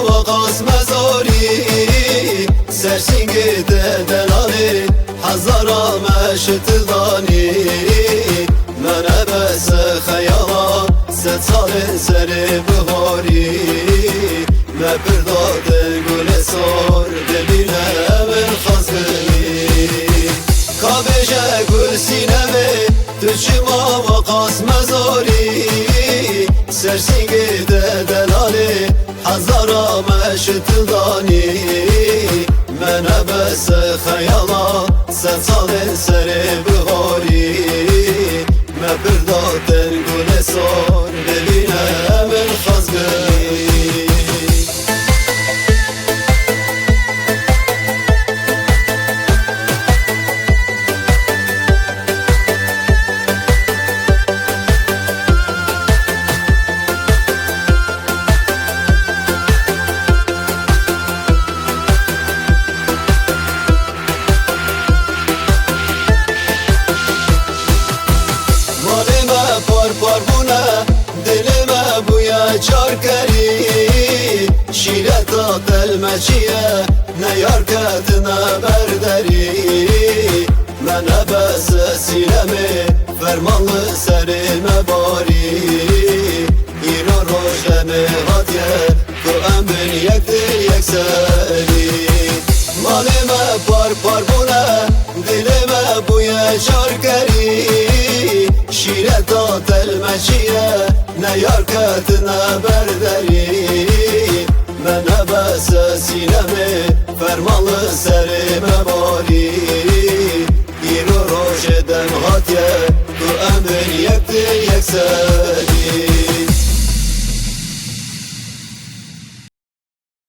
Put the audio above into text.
و قاسم زاری سرسینگی دلالی هزارا مشت دانی من بس خیالا ست سال سر بهاری مپرداد گل سار دبینه من خواستنی کابجه گل سینمه تو چما و قاسم زاری سرسینگی دلالی هزارا مشت دانی من بس خیالا ست سال سر بهاری مپرداد گل سار ببینه من خواستنی پار بونه دلم بویا چار کری شیرتا دلم چیه نیار کتنا برداری من بس سینمه فرمانlı سرم باری ایران روشنه هاتیه تو امن یک دل یک سری مالم پار بونه دلم بویا چار کری شیرتا تلمچیه نیار کتنا برداری من بس سینمه فرمانlı سرم باری ایرو روش دم هاتیه تو امن یک دل یک سری